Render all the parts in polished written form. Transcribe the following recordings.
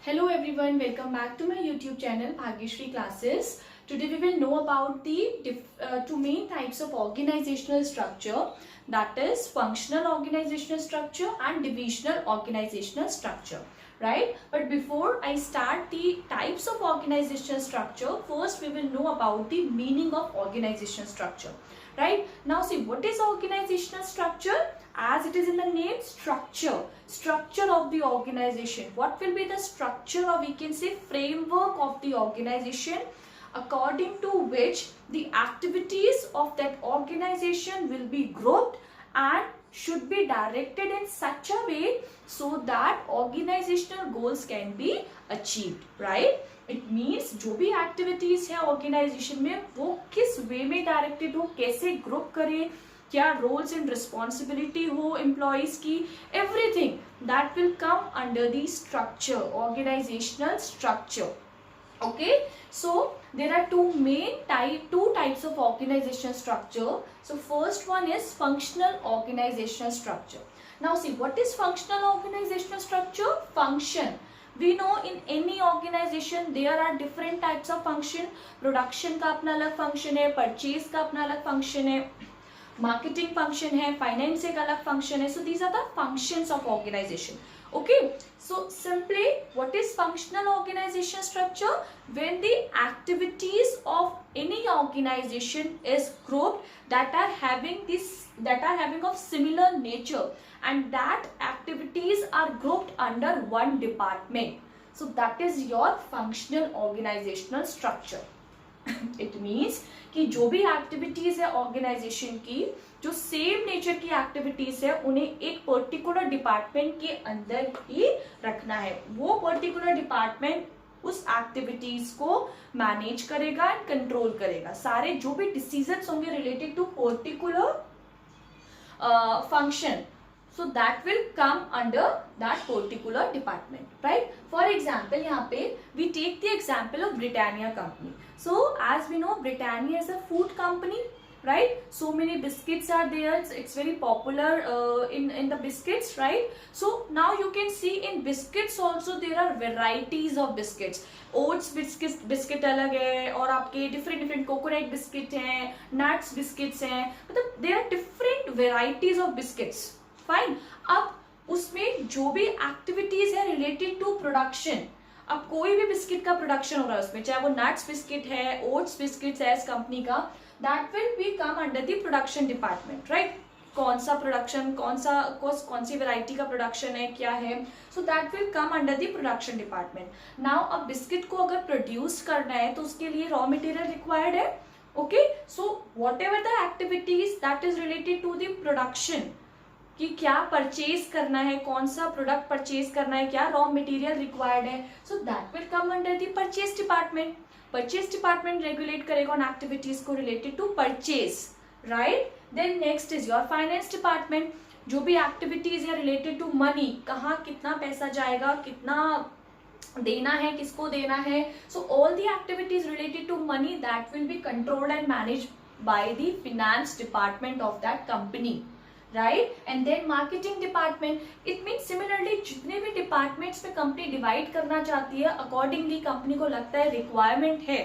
Hello everyone, welcome back to my YouTube channel Bhagyashree Classes. Today we will know about the two main types of organizational structure, that is functional organizational structure and divisional organizational structure, right? But before I start the types of organizational structure, first we will know about the meaning of organizational structure, right? Now see, what is organizational structure? As it is in the name, structure of the organization. What will be the structure, or we can say framework of the organization, according to which the activities of that organization will be grouped and should be directed in such a way so that organizational goals can be achieved, right? It means जो भी activities है organization में वो किस way में directed हो, कैसे group करें, क्या roles and responsibility हो employees की, everything that will come under the structure, organizational structure. Okay, so there are two types of organizational structure. So first one is functional organizational structure. Now see, what is functional organizational structure? Function. We know in any organization there are different types of function. Production का अपना अलग function है, purchase का अपना अलग function है, marketing function है, finance एक अलग function है. So these are the functions of organization. Okay, so simply what is functional organization structure? When the activities of any organization is grouped that are having of similar nature, and that activities are grouped under one department. So that is your functional organizational structure. It means कि जो भी activities है organisation की, जो same nature की activities है, उन्हें एक पर्टिकुलर डिपार्टमेंट के अंदर ही रखना है. वो पर्टिकुलर डिपार्टमेंट उस एक्टिविटीज को मैनेज करेगा एंड कंट्रोल करेगा. सारे जो भी डिसीजंस होंगे related to particular function, so that will come under that particular department, right? For example, यहाँ पे we take the example of Britannia company. So as we know, Britannia is a food company, right? So many biscuits are there. It's very popular in the biscuits, right? So now you can see in biscuits also there are varieties of biscuits. Oats biscuit अलग है, और आपके different coconut biscuit हैं, nuts biscuits हैं, मतलब there are different varieties of biscuits. Fine. अब उसमें जो भी एक्टिविटीज है रिलेटेड टू प्रोडक्शन, अब कोई भी बिस्किट का प्रोडक्शन हो रहा है उसमें, चाहे वो नट्स बिस्किट है, ओट्स बिस्किट है इस कंपनी का, that will B come under the production department, right? कौन सा प्रोडक्शन, कौन सी वैरायटी का प्रोडक्शन है, क्या है, so that will come under the production department. Now अब बिस्किट को अगर प्रोड्यूस करना है तो उसके लिए रॉ मटेरियल रिक्वायर्ड है. Okay, so whatever the activities that is related to the production, कि क्या परचेज करना है, कौन सा प्रोडक्ट परचेज करना है, क्या रॉ मटेरियल रिक्वायर्ड है, so that will come under the purchase department. Purchase department regulate करेगा उन एक्टिविटीज को related to purchase, right? Then next is your finance department. जो भी एक्टिविटीज है रिलेटेड टू मनी, कहाँ कितना पैसा जाएगा, कितना देना है, किसको देना है, so all the activities related to money that will be controlled and manage by the finance department of that company, right? And then marketing department, it means similarly जितने भी डिपार्टमेंट्स में कंपनी डिवाइड करना चाहती है, accordingly company को लगता है requirement है,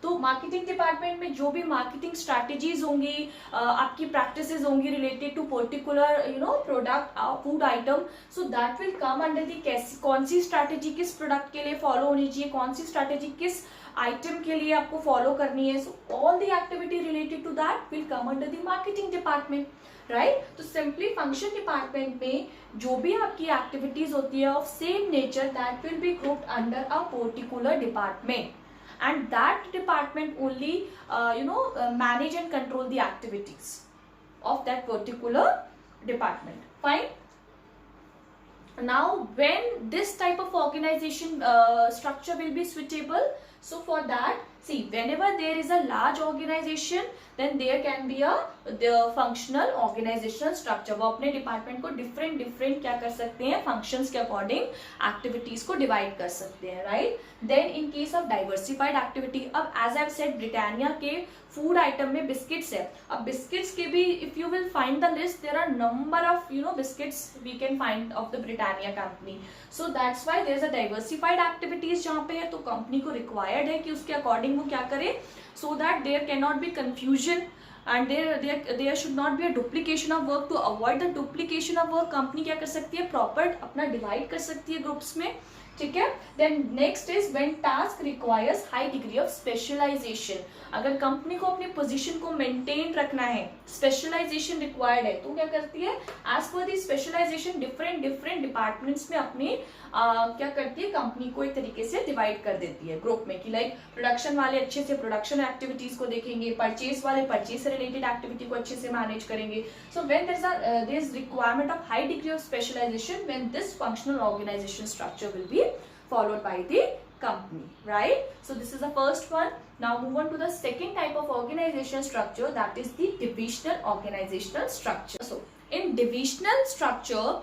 तो मार्केटिंग डिपार्टमेंट में जो भी मार्केटिंग स्ट्रैटेजीज होंगी, आपकी प्रैक्टिसेस होंगी related to particular product, food item, so that will come under the कौन सी स्ट्रैटेजी किस प्रोडक्ट के लिए फॉलो होनी चाहिए, कौन सी स्ट्रैटेजी किस आइटम के लिए आपको फॉलो करनी है. So all the activity related to that will come under the marketing department, right? तो सिंपली फंक्शन डिपार्टमेंट में जो भी आपकी एक्टिविटीज होती है of same nature, that will be grouped under a particular department, and that department only manage and control the activities of that particular department. Fine. Now when this type of organization structure will be suitable, so for that see whenever there is a large organization then there can be the functional organizational structure. वो अपने department को different क्या कर सकते हैं, functions के according activities को divide कर सकते हैं, right. Then in case of diversified activity, अब एज आई सेड ब्रिटानिया के फूड आइटम में बिस्किट्स है. अब बिस्किट्स के भी if you will find the list there are number of biscuits we can find of the Britannia company. So that's why there is a diversified activities जहाँ पे है, तो कंपनी को रिक्वायर्ड है कि उसके अकॉर्डिंग वो क्या करे, so that there cannot be confusion and there should not be a duplication of work. To avoid the duplication of work company क्या कर सकती है, proper अपना divide कर सकती है ग्रुप्स में, ठीक है. Then next is when task requires high degree of specialization. अगर कंपनी को अपनी पोजीशन को मेंटेन रखना है, स्पेशलाइजेशन रिक्वायर्ड है, तो क्या करती है, एज पर दी स्पेशलाइजेशन डिफरेंट डिपार्टमेंट्स में अपनी क्या करती है, कंपनी को एक तरीके से डिवाइड कर देती है ग्रुप में, कि लाइक प्रोडक्शन वाले अच्छे से प्रोडक्शन एक्टिविटीज को देखेंगे, परचेज वाले परचेज से रिलेटेड एक्टिविटी को अच्छे से मैनेज करेंगे. So when there is requirement of high degree of specialization, when this functional organization structure will be followed by the company, right? So this is the first one. Now move on to the second type of organizational structure, that is the divisional organizational structure. So in divisional structure,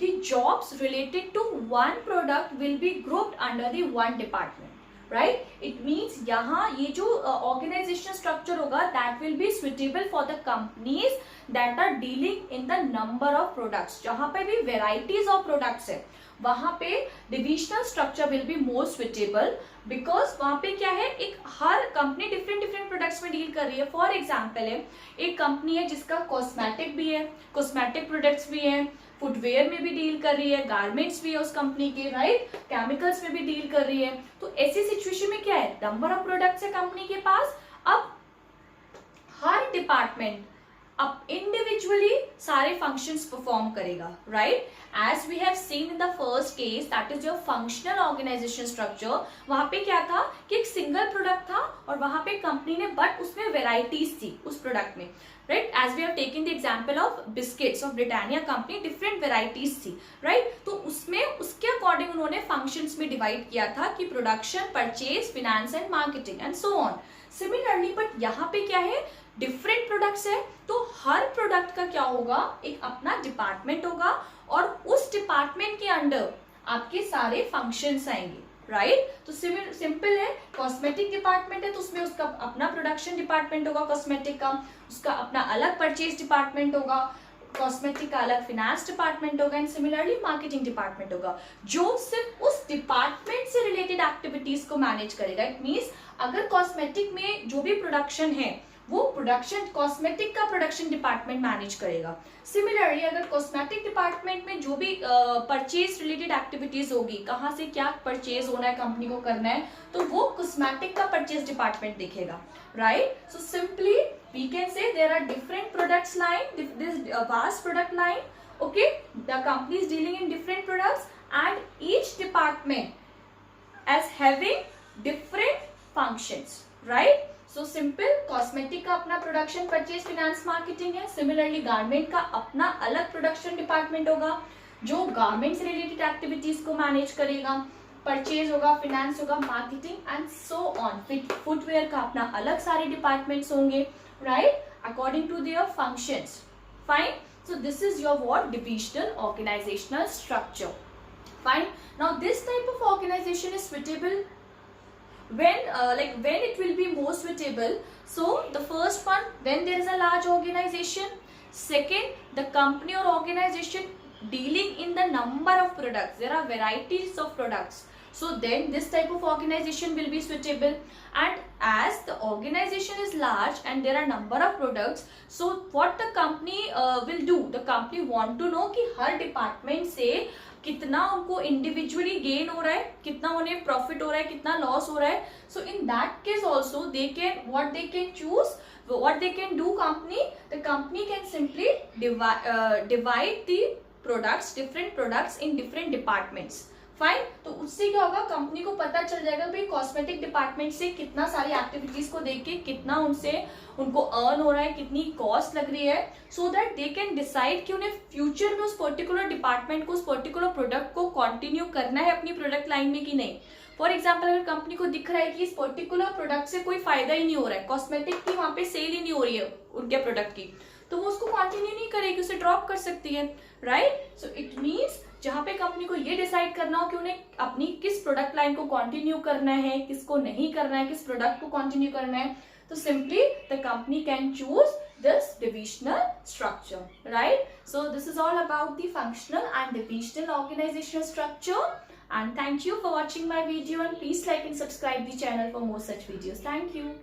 the jobs related to one product will be grouped under the one department, right? It means यहाँ ये जो organizational structure होगा, that will be suitable for the companies that are dealing in the number of products. जहाँ पे भी varieties of products है, वहां पे divisional structure will be more suitable, because वहां पे क्या है, एक हर कंपनी डिफरेंट प्रोडक्ट्स में डील कर रही है. फॉर एग्जांपल है, एक कंपनी है जिसका कॉस्मेटिक भी है, कॉस्मेटिक प्रोडक्ट्स भी है, फुटवेयर में भी डील कर रही है, गारमेंट्स भी है उस कंपनी के, राइट, केमिकल्स में भी डील कर रही है. तो ऐसी सिचुएशन में क्या है, नंबर ऑफ प्रोडक्ट्स है कंपनी के पास. अब हर डिपार्टमेंट अब इंडिविजुअली सारे फंक्शंस परफॉर्म करेगा, right. As we have seen in the first case, that is your functional organization structure. वहां पे क्या था कि एक सिंगल प्रोडक्ट था और वहां पे कंपनी ने, बट उसमें वेराइटीज थी उस प्रोडक्ट में, right. As we have taken the example of biscuits of Britannia company, different varieties थी, राइट. तो उसमें उसके अकॉर्डिंग उन्होंने फंक्शंस में डिवाइड किया था कि production, purchase, finance and marketing and so on. Similarly but यहाँ पे क्या है, डिफरेंट प्रोडक्ट्स है, तो हर प्रोडक्ट का क्या होगा, एक अपना डिपार्टमेंट होगा और उस डिपार्टमेंट के अंडर आपके सारे फंक्शंस आएंगे, राइट. तो सिंपल है, कॉस्मेटिक डिपार्टमेंट है तो उसमें उसका अपना प्रोडक्शन डिपार्टमेंट होगा कॉस्मेटिक का, उसका अपना अलग परचेज डिपार्टमेंट होगा, कॉस्मेटिक का अलग फिनेंस डिपार्टमेंट होगा, एंड सिमिलरली मार्केटिंग डिपार्टमेंट होगा, जो सिर्फ उस डिपार्टमेंट से रिलेटेड एक्टिविटीज को मैनेज करेगा. इट मीन्स अगर कॉस्मेटिक में जो भी प्रोडक्शन है वो प्रोडक्शन, कॉस्मेटिक का प्रोडक्शन डिपार्टमेंट मैनेज करेगा. सिमिलरली अगर कॉस्मेटिक डिपार्टमेंट में जो भी परचेज रिलेटेड एक्टिविटीज होगी, कहाँ से क्या परचेज होना है, कंपनी को करना है, तो वो कॉस्मेटिक का परचेज डिपार्टमेंट देखेगा, right. So simply we can say there are different products line, this vast product line, okay. The company is dealing in different products and each department as having different functions, right. So simple, cosmetic का अपना production, purchase, finance, marketing है. Similarly garment का अपना अलग production department होगा जो garment से related activities को मैनेज करेगा, परचेज होगा, फिनेंस होगा, marketing and so on. Footwear का अपना अलग सारे डिपार्टमेंट्स होंगे, right, according to their functions. Fine. So this is your what, divisional organizational structure. Fine. Now this type of organization is suitable when it will be more suitable. So the first one, when there is a large organization. Second, the company or organization dealing in the number of products, there are varieties of products, so then this type of organization will be suitable. And as the organization is large and there are number of products, so what the company will do, the company want to know कि हर department से कितना उनको individually gain हो रहा है, कितना उन्हें profit हो रहा है, कितना लॉस हो रहा है. So in that case also they can, what they can choose, what they can do, the company can simply divide the products, different products in different departments. Fine. तो उससे क्या होगा, कंपनी को पता चल जाएगा भाई कॉस्मेटिक डिपार्टमेंट से कितना सारी एक्टिविटीज को देख के कितना उनको अर्न हो रहा है, कितनी कॉस्ट लग रही है, so that they can decide कि उन्हें फ्यूचर में उस पर्टिकुलर डिपार्टमेंट को, उस पर्टिकुलर प्रोडक्ट को कंटिन्यू करना है अपनी प्रोडक्ट लाइन में कि नहीं। फॉर एग्जाम्पल, अगर कंपनी को दिख रहा है कि इस पर्टिकुलर प्रोडक्ट से कोई फायदा ही नहीं हो रहा है, कॉस्मेटिक की वहां पे सेल ही नहीं हो रही है उनके प्रोडक्ट की, तो वो उसको कंटिन्यू नहीं करेगी, उसे ड्रॉप कर सकती है, राइट। सो इट मीन्स जहां पे कंपनी को ये डिसाइड करना हो कि उन्हें अपनी किस प्रोडक्ट लाइन को कंटिन्यू करना है, किसको नहीं करना है, किस प्रोडक्ट को कंटिन्यू करना है, तो simply the company can choose this divisional structure, right? So this is all about the functional and divisional organizational structure, and thank you for watching my video, and please like and subscribe the channel for more such videos. Thank you.